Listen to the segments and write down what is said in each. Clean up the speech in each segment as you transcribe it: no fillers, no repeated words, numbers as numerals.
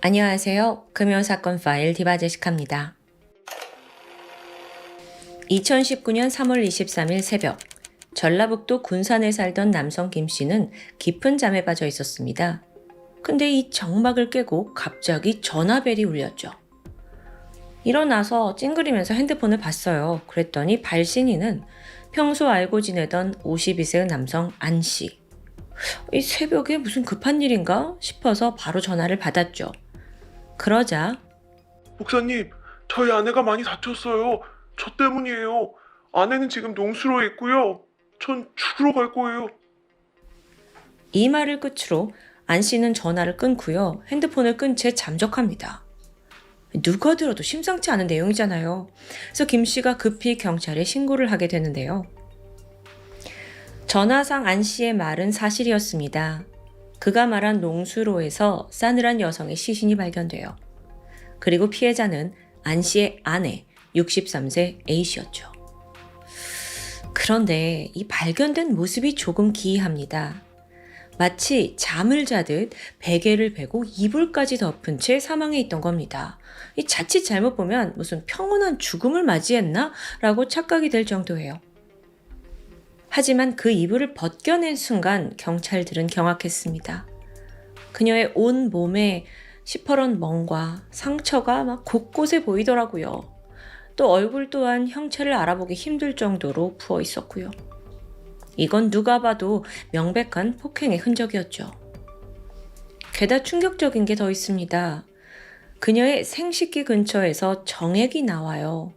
안녕하세요. 금요사건 파일 디바제시카입니다. 2019년 3월 23일 새벽, 전라북도 군산에 살던 남성 김 씨는 깊은 잠에 빠져 있었습니다. 근데 이 정막을 깨고 갑자기 전화벨이 울렸죠. 일어나서 찡그리면서 핸드폰을 봤어요. 그랬더니 발신인은 평소 알고 지내던 52세의 남성 안 씨. 이 새벽에 무슨 급한 일인가 싶어서 바로 전화를 받았죠. 그러자 목사님, 저희 아내가 많이 다쳤어요. 저 때문이에요. 아내는 지금 농수로에 있고요. 전 죽으러 갈 거예요. 이 말을 끝으로 안 씨는 전화를 끊고요. 핸드폰을 끈 채 잠적합니다. 누가 들어도 심상치 않은 내용이잖아요. 그래서 김 씨가 급히 경찰에 신고를 하게 되는데요. 전화상 안 씨의 말은 사실이었습니다. 그가 말한 농수로에서 싸늘한 여성의 시신이 발견돼요. 그리고 피해자는 안 씨의 아내 63세 A 씨였죠. 그런데 이 발견된 모습이 조금 기이합니다. 마치 잠을 자듯 베개를 베고 이불까지 덮은 채 사망해 있던 겁니다. 이 자칫 잘못 보면 무슨 평온한 죽음을 맞이했나? 라고 착각이 될 정도예요. 하지만 그 이불을 벗겨낸 순간 경찰들은 경악했습니다. 그녀의 온 몸에 시퍼런 멍과 상처가 막 곳곳에 보이더라고요. 또 얼굴 또한 형체를 알아보기 힘들 정도로 부어 있었고요. 이건 누가 봐도 명백한 폭행의 흔적이었죠. 게다 충격적인 게 더 있습니다. 그녀의 생식기 근처에서 정액이 나와요.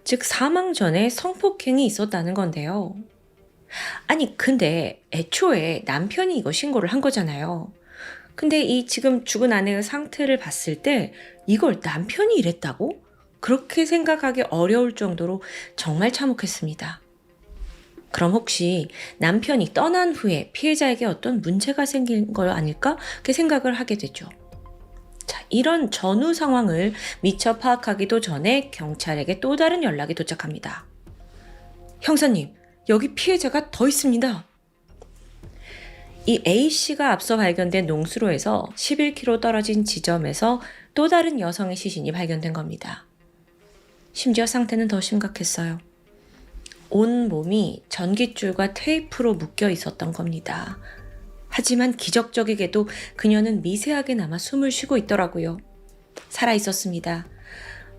즉 사망 전에 성폭행이 있었다는 건데요. 아니 근데 애초에 남편이 이거 신고를 한 거잖아요. 근데 이 지금 죽은 아내의 상태를 봤을 때 이걸 남편이 이랬다고? 그렇게 생각하기 어려울 정도로 정말 참혹했습니다. 그럼 혹시 남편이 떠난 후에 피해자에게 어떤 문제가 생긴 거 아닐까? 그렇게 생각을 하게 되죠. 자, 이런 전후 상황을 미처 파악하기도 전에 경찰에게 또 다른 연락이 도착합니다. 형사님, 여기 피해자가 더 있습니다. 이 A씨가 앞서 발견된 농수로에서 11km 떨어진 지점에서 또 다른 여성의 시신이 발견된 겁니다. 심지어 상태는 더 심각했어요. 온 몸이 전깃줄과 테이프로 묶여 있었던 겁니다. 하지만 기적적이게도 그녀는 미세하게나마 숨을 쉬고 있더라고요. 살아 있었습니다.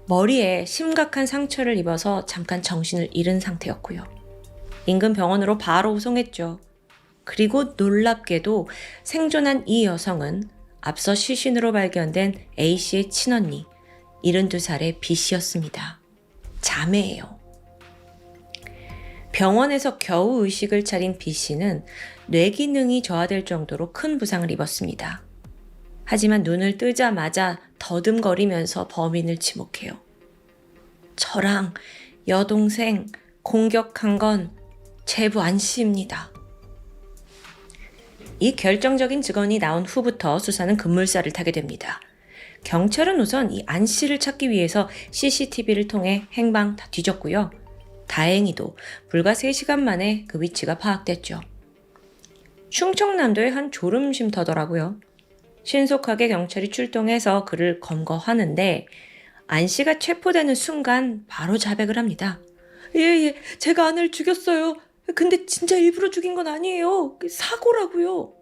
머리에 심각한 상처를 입어서 잠깐 정신을 잃은 상태였고요. 인근 병원으로 바로 후송했죠. 그리고 놀랍게도 생존한 이 여성은 앞서 시신으로 발견된 A씨의 친언니 72살의 B씨였습니다. 자매예요. 병원에서 겨우 의식을 차린 B씨는 뇌 기능이 저하될 정도로 큰 부상을 입었습니다. 하지만 눈을 뜨자마자 더듬거리면서 범인을 지목해요. 저랑 여동생 공격한 건 제부 안 씨입니다. 이 결정적인 증언이 나온 후부터 수사는 급물살을 타게 됩니다. 경찰은 우선 이 안 씨를 찾기 위해서 CCTV를 통해 행방 다 뒤졌고요. 다행히도 불과 3시간 만에 그 위치가 파악됐죠. 충청남도의 한 졸음 쉼터더라고요. 신속하게 경찰이 출동해서 그를 검거하는데 안 씨가 체포되는 순간 바로 자백을 합니다. 예, 제가 아내를 죽였어요. 근데 진짜 일부러 죽인 건 아니에요. 사고라고요.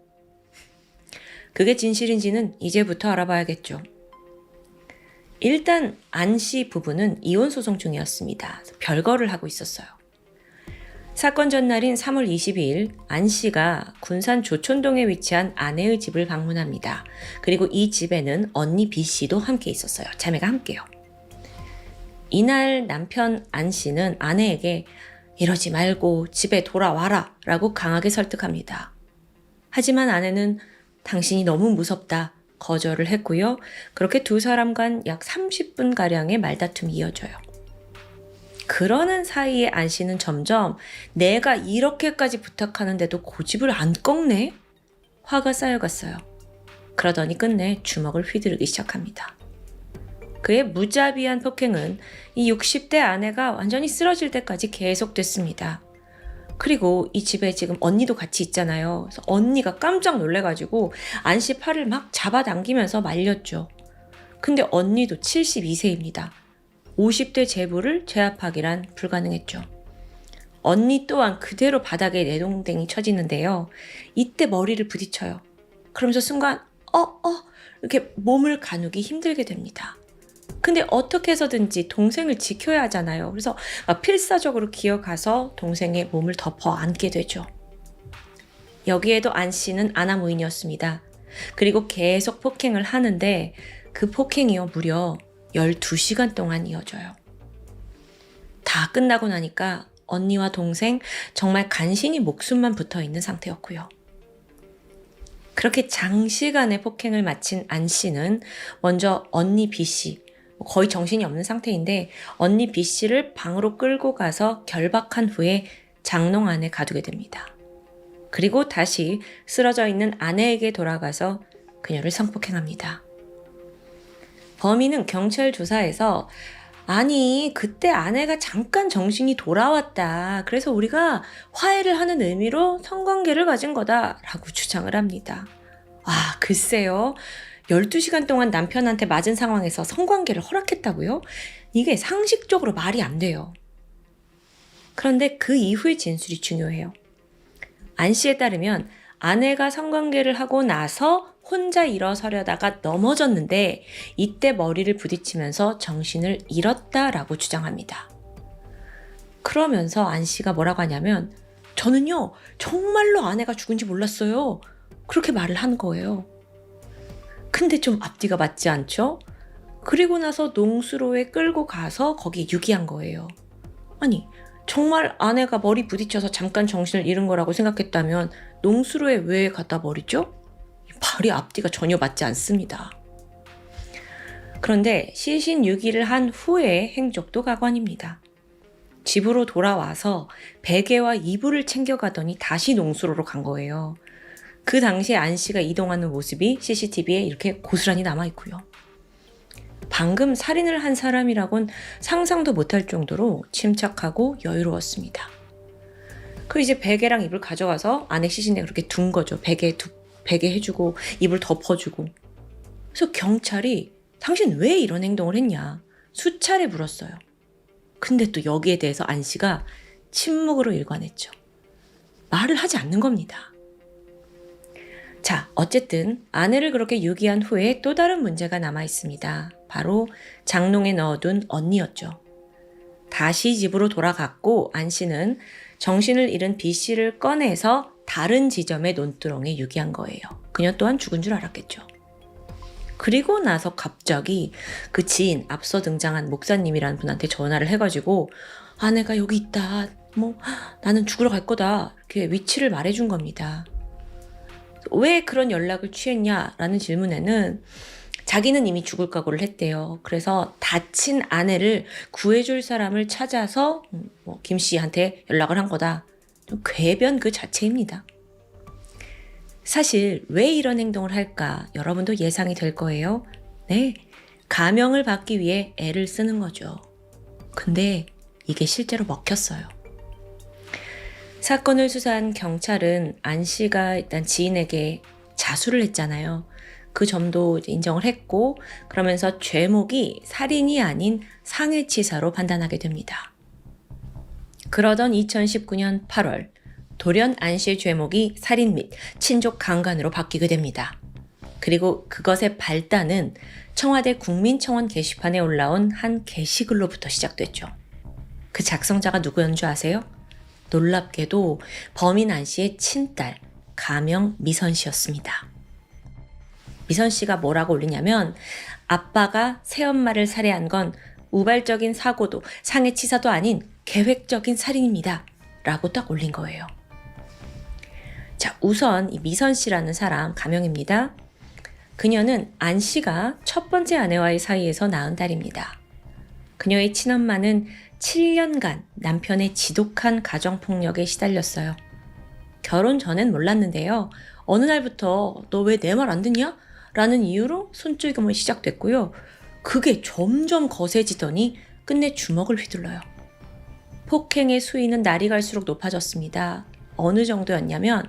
그게 진실인지는 이제부터 알아봐야겠죠. 일단 안 씨 부부는 이혼 소송 중이었습니다. 별거를 하고 있었어요. 사건 전날인 3월 22일 안 씨가 군산 조촌동에 위치한 아내의 집을 방문합니다. 그리고 이 집에는 언니 B 씨도 함께 있었어요. 자매가 함께요. 이날 남편 안 씨는 아내에게 이러지 말고 집에 돌아와라 라고 강하게 설득합니다. 하지만 아내는 당신이 너무 무섭다 거절을 했고요. 그렇게 두 사람 간 약 30분가량의 말다툼이 이어져요. 그러는 사이에 안 씨는 점점 내가 이렇게까지 부탁하는데도 고집을 안 꺾네? 화가 쌓여갔어요. 그러더니 끝내 주먹을 휘두르기 시작합니다. 그의 무자비한 폭행은 이 60대 아내가 완전히 쓰러질 때까지 계속됐습니다. 그리고 이 집에 지금 언니도 같이 있잖아요. 그래서 언니가 깜짝 놀래가지고 안 씨 팔을 막 잡아당기면서 말렸죠. 근데 언니도 72세입니다. 50대 제부를 제압하기란 불가능했죠. 언니 또한 그대로 바닥에 내동댕이 쳐지는데요. 이때 머리를 부딪혀요. 그러면서 순간 이렇게 몸을 가누기 힘들게 됩니다. 근데 어떻게 해서든지 동생을 지켜야 하잖아요. 그래서 막 필사적으로 기어가서 동생의 몸을 덮어 안게 되죠. 여기에도 안 씨는 아나무인이었습니다. 그리고 계속 폭행을 하는데 그 폭행이요 무려 12시간 동안 이어져요. 다 끝나고 나니까 언니와 동생 정말 간신히 목숨만 붙어 있는 상태였고요. 그렇게 장시간의 폭행을 마친 안 씨는 먼저 언니 B 씨, 거의 정신이 없는 상태인데 언니 B 씨를 방으로 끌고 가서 결박한 후에 장롱 안에 가두게 됩니다. 그리고 다시 쓰러져 있는 아내에게 돌아가서 그녀를 성폭행합니다. 범인은 경찰 조사에서 아니 그때 아내가 잠깐 정신이 돌아왔다. 그래서 우리가 화해를 하는 의미로 성관계를 가진 거다라고 주장을 합니다. 글쎄요. 12시간 동안 남편한테 맞은 상황에서 성관계를 허락했다고요? 이게 상식적으로 말이 안 돼요. 그런데 그 이후의 진술이 중요해요. 안 씨에 따르면 아내가 성관계를 하고 나서 혼자 일어서려다가 넘어졌는데 이때 머리를 부딪히면서 정신을 잃었다라고 주장합니다. 그러면서 안 씨가 뭐라고 하냐면 저는요 정말로 아내가 죽은지 몰랐어요. 그렇게 말을 한 거예요. 근데 좀 앞뒤가 맞지 않죠? 그리고 나서 농수로에 끌고 가서 거기에 유기한 거예요. 아니 정말 아내가 머리 부딪혀서 잠깐 정신을 잃은 거라고 생각했다면 농수로에 왜 갖다 버리죠? 말이 앞뒤가 전혀 맞지 않습니다. 그런데 시신 유기를 한 후의 행적도 가관입니다. 집으로 돌아와서 베개와 이불을 챙겨가더니 다시 농수로로 간 거예요. 그 당시에 안 씨가 이동하는 모습이 CCTV에 이렇게 고스란히 남아있고요. 방금 살인을 한 사람이라곤 상상도 못할 정도로 침착하고 여유로웠습니다. 그 이제 베개랑 이불 가져가서 아내 시신에 그렇게 둔 거죠. 베개 해주고 이불 덮어주고. 그래서 경찰이 당신 왜 이런 행동을 했냐 수차례 물었어요. 근데 또 여기에 대해서 안 씨가 침묵으로 일관했죠. 말을 하지 않는 겁니다. 자, 어쨌든 아내를 그렇게 유기한 후에 또 다른 문제가 남아 있습니다. 바로 장롱에 넣어둔 언니였죠. 다시 집으로 돌아갔고 안 씨는 정신을 잃은 B 씨를 꺼내서 다른 지점의 논두렁에 유기한 거예요. 그녀 또한 죽은 줄 알았겠죠. 그리고 나서 갑자기 그 지인, 앞서 등장한 목사님이라는 분한테 전화를 해가지고 아내가 여기 있다. 나는 죽으러 갈 거다. 이렇게 위치를 말해준 겁니다. 왜 그런 연락을 취했냐라는 질문에는 자기는 이미 죽을 각오를 했대요. 그래서 다친 아내를 구해줄 사람을 찾아서 김 씨한테 연락을 한 거다. 좀 궤변 그 자체입니다. 사실 왜 이런 행동을 할까 여러분도 예상이 될 거예요. 네, 가명을 받기 위해 애를 쓰는 거죠. 근데 이게 실제로 먹혔어요. 사건을 수사한 경찰은 안 씨가 일단 지인에게 자수를 했잖아요. 그 점도 인정을 했고 그러면서 죄목이 살인이 아닌 상해치사로 판단하게 됩니다. 그러던 2019년 8월 돌연 안 씨의 죄목이 살인 및 친족 강간으로 바뀌게 됩니다. 그리고 그것의 발단은 청와대 국민청원 게시판에 올라온 한 게시글로부터 시작됐죠. 그 작성자가 누구였는 줄 아세요? 놀랍게도 범인 안 씨의 친딸 가명 미선 씨였습니다. 미선 씨가 뭐라고 올리냐면 아빠가 새엄마를 살해한 건 우발적인 사고도 상해치사도 아닌 계획적인 살인입니다. 라고 딱 올린 거예요. 자, 우선 이 미선 씨라는 사람 가명입니다. 그녀는 안 씨가 첫 번째 아내와의 사이에서 낳은 딸입니다. 그녀의 친엄마는 7년간 남편의 지독한 가정폭력에 시달렸어요. 결혼 전엔 몰랐는데요. 어느 날부터 너 왜 내 말 안 듣냐? 라는 이유로 손찌검이 시작됐고요. 그게 점점 거세지더니 끝내 주먹을 휘둘러요. 폭행의 수위는 날이 갈수록 높아졌습니다. 어느 정도였냐면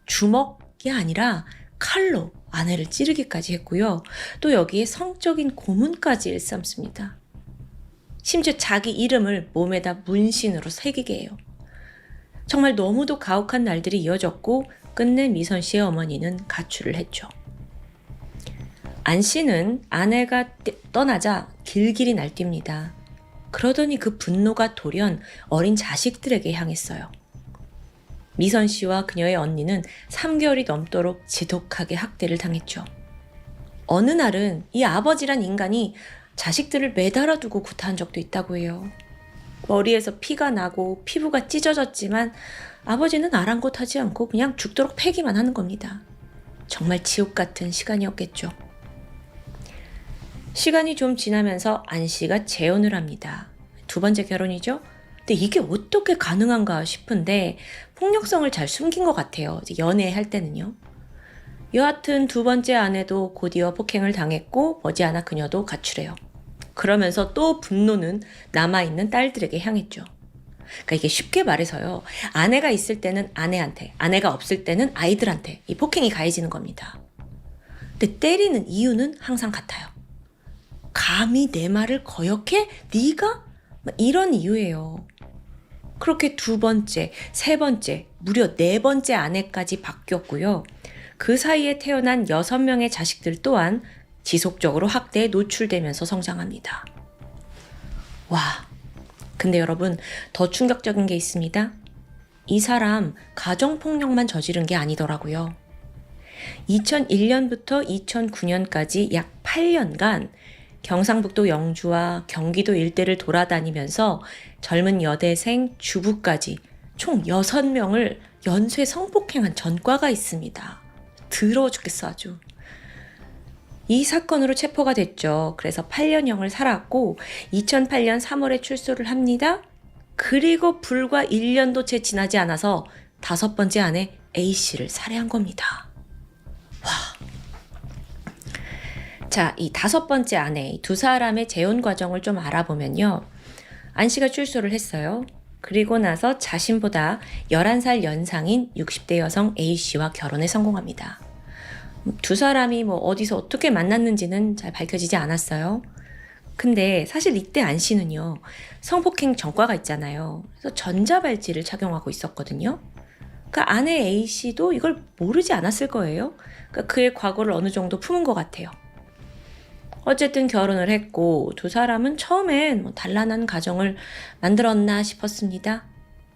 주먹이 아니라 칼로 아내를 찌르기까지 했고요. 또 여기에 성적인 고문까지 일삼습니다. 심지어 자기 이름을 몸에다 문신으로 새기게 해요. 정말 너무도 가혹한 날들이 이어졌고 끝내 미선 씨의 어머니는 가출을 했죠. 안 씨는 아내가 떠나자 길길이 날뜁니다. 그러더니 그 분노가 돌연 어린 자식들에게 향했어요. 미선 씨와 그녀의 언니는 3개월이 넘도록 지독하게 학대를 당했죠. 어느 날은 이 아버지란 인간이 자식들을 매달아 두고 구타한 적도 있다고 해요. 머리에서 피가 나고 피부가 찢어졌지만 아버지는 아랑곳하지 않고 그냥 죽도록 패기만 하는 겁니다. 정말 지옥 같은 시간이었겠죠. 시간이 좀 지나면서 안 씨가 재혼을 합니다. 2번째 결혼이죠. 근데 이게 어떻게 가능한가 싶은데 폭력성을 잘 숨긴 것 같아요. 연애할 때는요. 여하튼 2번째 아내도 곧이어 폭행을 당했고 머지않아 그녀도 가출해요. 그러면서 또 분노는 남아있는 딸들에게 향했죠. 그러니까 이게 쉽게 말해서요. 아내가 있을 때는 아내한테, 아내가 없을 때는 아이들한테 이 폭행이 가해지는 겁니다. 근데 때리는 이유는 항상 같아요. 감히 내 말을 거역해? 네가? 이런 이유예요. 그렇게 2번째, 3번째, 무려 4번째 아내까지 바뀌었고요. 그 사이에 태어난 6명의 자식들 또한 지속적으로 학대에 노출되면서 성장합니다. 와, 근데 여러분 더 충격적인 게 있습니다. 이 사람 가정폭력만 저지른 게 아니더라고요. 2001년부터 2009년까지 약 8년간 경상북도 영주와 경기도 일대를 돌아다니면서 젊은 여대생, 주부까지 총 6명을 연쇄 성폭행한 전과가 있습니다. 더러워 죽겠어 아주. 이 사건으로 체포가 됐죠. 그래서 8년형을 살았고 2008년 3월에 출소를 합니다. 그리고 불과 1년도 채 지나지 않아서 5번째 아내 A씨를 살해한 겁니다. 와. 자, 이 5번째 아내, 이 2사람의 재혼 과정을 좀 알아보면요. 안 씨가 출소를 했어요. 그리고 나서 자신보다 11살 연상인 60대 여성 A씨와 결혼에 성공합니다. 2사람이 어디서 어떻게 만났는지는 잘 밝혀지지 않았어요. 근데 사실 이때 안 씨는요, 성폭행 전과가 있잖아요. 그래서 전자발찌를 착용하고 있었거든요. 그러니까 아내 A씨도 이걸 모르지 않았을 거예요. 그러니까 그의 과거를 어느 정도 품은 것 같아요. 어쨌든 결혼을 했고 2사람은 처음엔 단란한 가정을 만들었나 싶었습니다.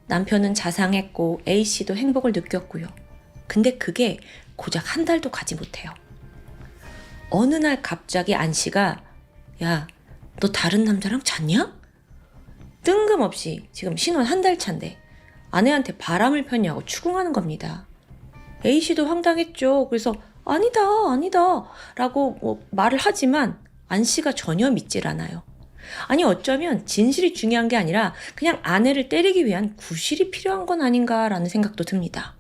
남편은 자상했고 A씨도 행복을 느꼈고요. 근데 그게 고작 1달도 가지 못해요. 어느 날 갑자기 안 씨가 야, 너 다른 남자랑 잤냐? 뜬금없이 지금 신혼 1달 차인데 아내한테 바람을 폈냐고 추궁하는 겁니다. A씨도 황당했죠. 그래서 아니다 라고 말을 하지만 안 씨가 전혀 믿질 않아요. 아니 어쩌면 진실이 중요한 게 아니라 그냥 아내를 때리기 위한 구실이 필요한 건 아닌가라는 생각도 듭니다.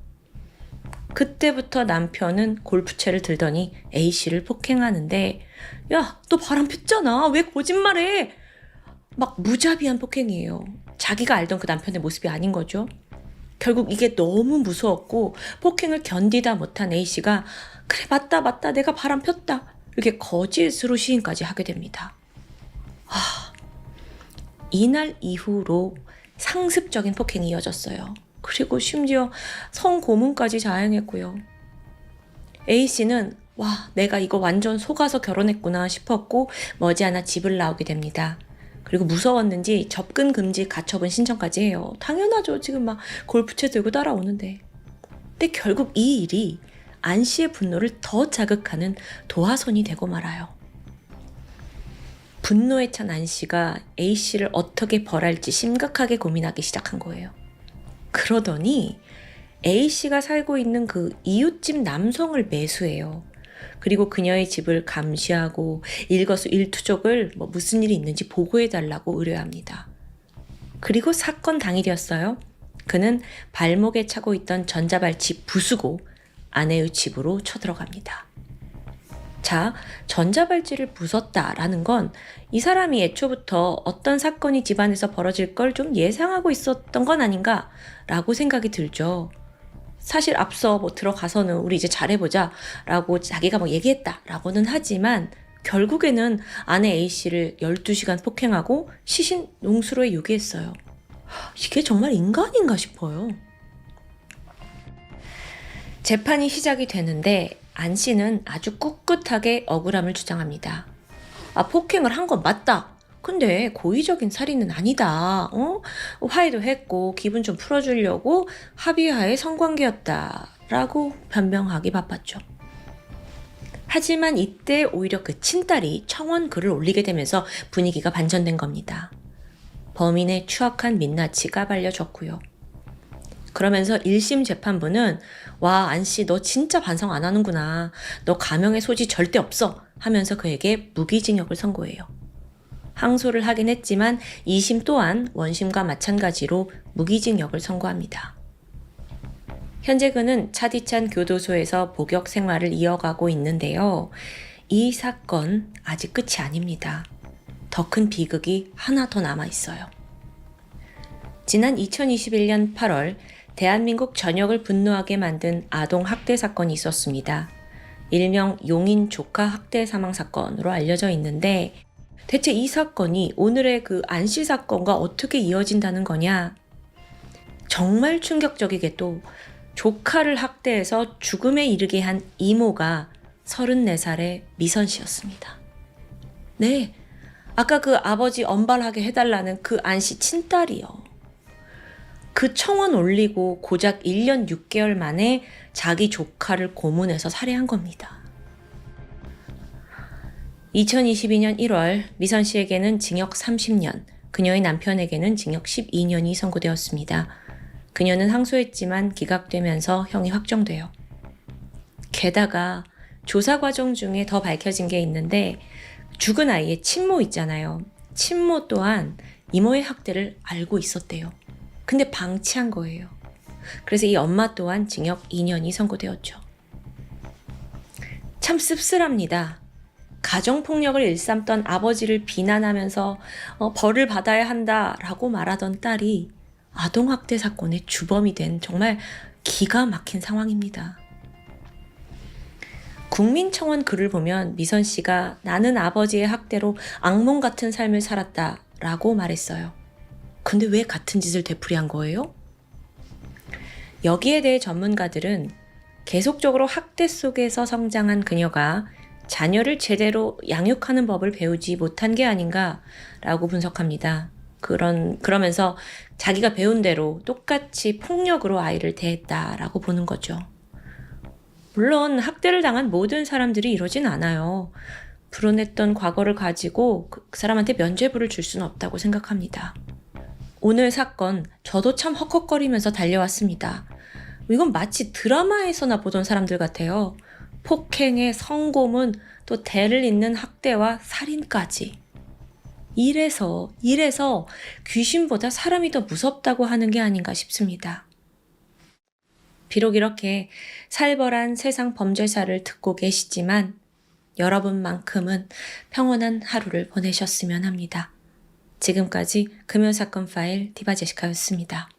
그때부터 남편은 골프채를 들더니 A씨를 폭행하는데 야, 너 바람 폈잖아. 왜 거짓말해? 막 무자비한 폭행이에요. 자기가 알던 그 남편의 모습이 아닌 거죠. 결국 이게 너무 무서웠고 폭행을 견디다 못한 A씨가 그래 맞다 내가 바람 폈다 이렇게 거짓으로 시인까지 하게 됩니다. 이날 이후로 상습적인 폭행이 이어졌어요. 그리고 심지어 성고문까지 자행했고요. A씨는 와 내가 이거 완전 속아서 결혼했구나 싶었고 머지않아 집을 나오게 됩니다. 그리고 무서웠는지 접근 금지 가처분 신청까지 해요. 당연하죠. 지금 막 골프채 들고 따라오는데. 근데 결국 이 일이 안 씨의 분노를 더 자극하는 도화선이 되고 말아요. 분노에 찬 안 씨가 A 씨를 어떻게 벌할지 심각하게 고민하기 시작한 거예요. 그러더니 A 씨가 살고 있는 그 이웃집 남성을 매수해요. 그리고 그녀의 집을 감시하고 일거수일투족을 무슨 일이 있는지 보고해달라고 의뢰합니다. 그리고 사건 당일이었어요. 그는 발목에 차고 있던 전자발찌 부수고 아내의 집으로 쳐들어갑니다. 자, 전자발찌를 부쉈다라는 건 이 사람이 애초부터 어떤 사건이 집안에서 벌어질 걸 좀 예상하고 있었던 건 아닌가라고 생각이 들죠. 사실 앞서 뭐 들어가서는 우리 이제 잘해보자 라고 자기가 막 얘기했다라고는 하지만 결국에는 아내 A씨를 12시간 폭행하고 시신 농수로에 유기했어요. 이게 정말 인간인가 싶어요. 재판이 시작이 되는데 안 씨는 아주 꿋꿋하게 억울함을 주장합니다. 폭행을 한 건 맞다. 근데 고의적인 살인은 아니다. 화해도 했고 기분 좀 풀어주려고 합의하에 성관계였다. 라고 변명하기 바빴죠. 하지만 이때 오히려 그 친딸이 청원 글을 올리게 되면서 분위기가 반전된 겁니다. 범인의 추악한 민낯이 까발려졌고요. 그러면서 1심 재판부는 와, 안씨 너 진짜 반성 안 하는구나. 너 가명의 소지 절대 없어. 하면서 그에게 무기징역을 선고해요. 항소를 하긴 했지만 2심 또한 원심과 마찬가지로 무기징역을 선고합니다. 현재 그는 차디찬 교도소에서 복역 생활을 이어가고 있는데요. 이 사건 아직 끝이 아닙니다. 더 큰 비극이 하나 더 남아 있어요. 지난 2021년 8월 대한민국 전역을 분노하게 만든 아동 학대 사건이 있었습니다. 일명 용인 조카 학대 사망 사건으로 알려져 있는데 대체 이 사건이 오늘의 그 안씨 사건과 어떻게 이어진다는 거냐? 정말 충격적이게도 조카를 학대해서 죽음에 이르게 한 이모가 34살의 미선 씨였습니다. 네, 아까 그 아버지 엄발하게 해달라는 그 안씨 친딸이요. 그 청원 올리고 고작 1년 6개월 만에 자기 조카를 고문해서 살해한 겁니다. 2022년 1월 미선 씨에게는 징역 30년, 그녀의 남편에게는 징역 12년이 선고되었습니다. 그녀는 항소했지만 기각되면서 형이 확정돼요. 게다가 조사 과정 중에 더 밝혀진 게 있는데 죽은 아이의 친모 있잖아요. 친모 또한 이모의 학대를 알고 있었대요. 근데 방치한 거예요. 그래서 이 엄마 또한 징역 2년이 선고되었죠. 참 씁쓸합니다. 가정폭력을 일삼던 아버지를 비난하면서 벌을 받아야 한다라고 말하던 딸이 아동학대 사건의 주범이 된 정말 기가 막힌 상황입니다. 국민청원 글을 보면 미선 씨가 나는 아버지의 학대로 악몽 같은 삶을 살았다라고 말했어요. 근데 왜 같은 짓을 되풀이한 거예요? 여기에 대해 전문가들은 계속적으로 학대 속에서 성장한 그녀가 자녀를 제대로 양육하는 법을 배우지 못한 게 아닌가라고 분석합니다. 그러면서 자기가 배운 대로 똑같이 폭력으로 아이를 대했다라고 보는 거죠. 물론 학대를 당한 모든 사람들이 이러진 않아요. 불운했던 과거를 가지고 그 사람한테 면죄부를 줄 수는 없다고 생각합니다. 오늘 사건 저도 참 헉헉거리면서 달려왔습니다. 이건 마치 드라마에서나 보던 사람들 같아요. 폭행에 성고문, 또 대를 잇는 학대와 살인까지. 이래서 귀신보다 사람이 더 무섭다고 하는 게 아닌가 싶습니다. 비록 이렇게 살벌한 세상 범죄사를 듣고 계시지만 여러분만큼은 평온한 하루를 보내셨으면 합니다. 지금까지 금요사건 파일 디바제시카였습니다.